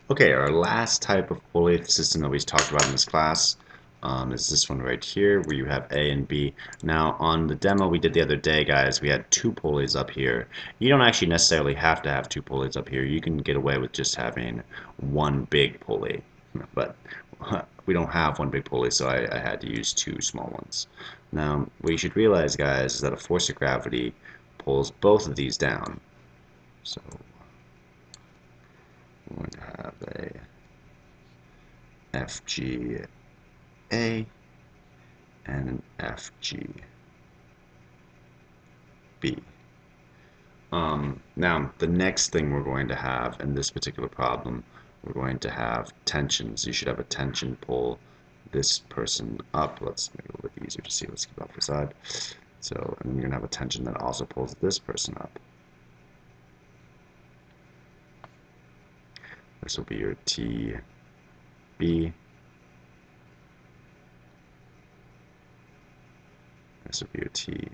Okay, our last type of Pulley system that we talked about in this class is this one right here, where you have A and B. Now, on the demo we did the other day, guys, we had two pulleys up here. You don't actually necessarily have to have two pulleys up here. You can get away with just having one big pulley, but we don't have one big pulley, so I had to use two small ones. Now, what you should realize, guys, is that a force of gravity pulls both of these down. So we're going to have a FGA and an FGB. Now, the next thing we're going to have in this particular problem, we're going to have tensions. You should have a tension pull this person up. Let's make it a little bit easier to see. Let's keep it off the side. So, and then you're going to have a tension that also pulls this person up. This will be your TB. This will be your TA.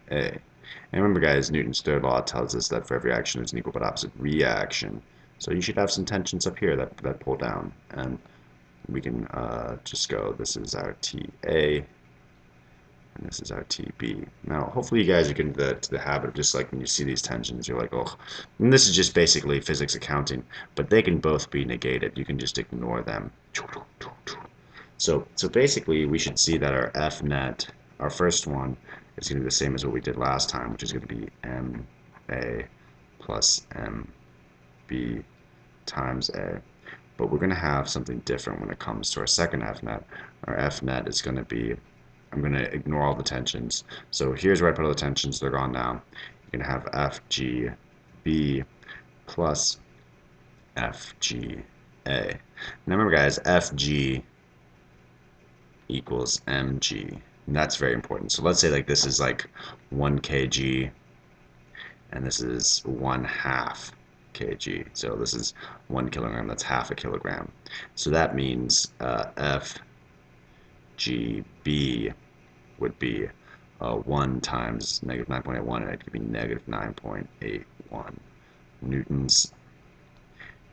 And remember, guys, Newton's third law tells us that for every action there's an equal but opposite reaction. So you should have some tensions up here that pull down. And we can just go, this is our TA, and this is our TB. Now, hopefully you guys are getting to the habit of just like when you see these tensions, you're like, oh, and this is just basically physics accounting, but they can both be negated. You can just ignore them. So basically, we should see that our F net, our first one, is going to be the same as what we did last time, which is going to be MA plus MB times A. But we're going to have something different when it comes to our second F net. Our F net is going to be, I'm going to ignore all the tensions. So here's where I put all the tensions, they're gone now. You're going to have FGB plus FGA. Now remember, guys, FG equals mg. And that's very important. So let's say like this is like 1 kg and this is 1/2 kg. So this is 1 kilogram, that's half a kilogram. So that means FGB would be 1 times negative 9.81, and it could be negative 9.81 newtons.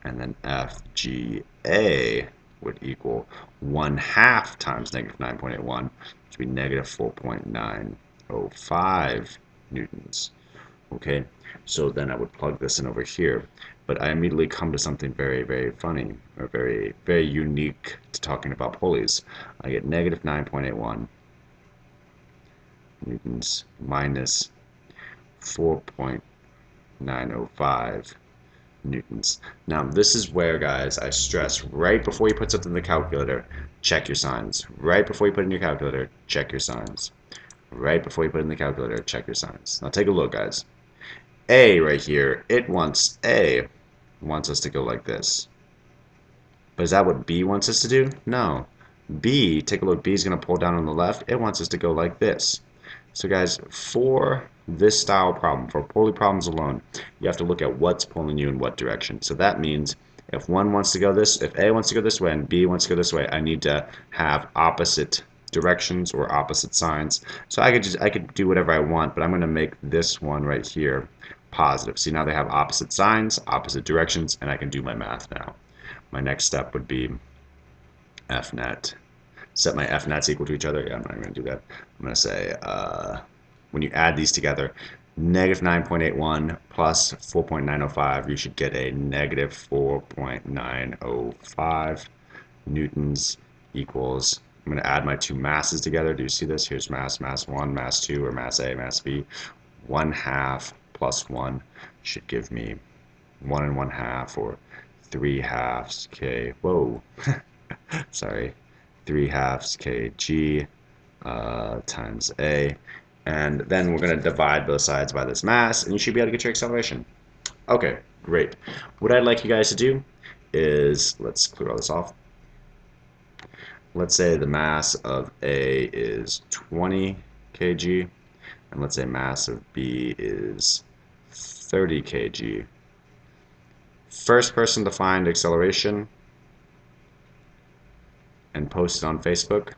And then FGA would equal 1/2 times negative 9.81, which would be negative 4.905 newtons. Okay, so then I would plug this in over here, but I immediately come to something very, very funny, or very, very unique to talking about pulleys. I get negative 9.81 newtons minus 4.905 newtons. Now, this is where, guys, I stress right before you put something in the calculator, check your signs. Right before you put in your calculator, check your signs. Right before you put in the calculator, check your signs. Now, take a look, guys. A right here, A wants us to go like this. But is that what B wants us to do? No. B, take a look, B is going to pull down on the left. It wants us to go like this. So guys, for this style problem, for Pulley problems alone, you have to look at what's pulling you in what direction. So that means if one wants to go this, if A wants to go this way and B wants to go this way, I need to have opposite directions or opposite signs. So I could do whatever I want, but I'm going to make this one right here positive. See, now they have opposite signs, opposite directions, and I can do my math now. My next step would be F net. Set my F nets equal to each other. Yeah, I'm not going to do that. I'm going to say when you add these together, negative 9.81 plus 4.905, you should get a negative 4.905 newtons equals, I'm going to add my two masses together. Do you see this? Here's mass 1, mass 2, or mass A, mass B. 1/2 plus 1 should give me 1 and 1/2, or 3/2 K. Whoa. Sorry. 3/2 kg times A, and then we're going to divide both sides by this mass, and you should be able to get your acceleration. Okay, great. What I'd like you guys to do is, let's clear all this off. Let's say the mass of A is 20 kg, and let's say mass of B is 30 kg. First person to find acceleration and post it on Facebook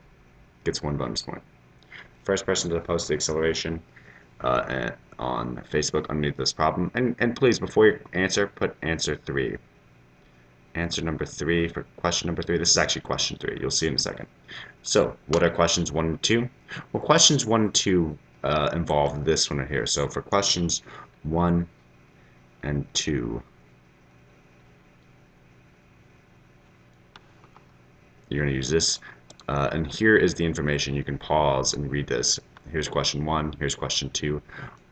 gets 1 bonus point. First person to post the acceleration on Facebook underneath this problem, and please, before you answer, put answer 3. answer number 3 for question number 3. This is actually question 3. You'll see in a second. So, what are questions 1 and 2? Well, questions 1 and 2 involve this one right here. So, for questions 1 and 2, you're going to use this. And here is the information. You can pause and read this. Here's question 1, here's question 2.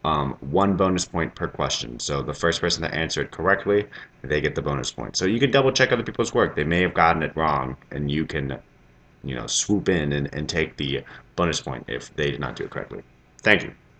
1 bonus point per question. So the first person to answer it correctly, they get the bonus point. So you can double check other people's work. They may have gotten it wrong, and you can, swoop in and take the bonus point if they did not do it correctly. Thank you.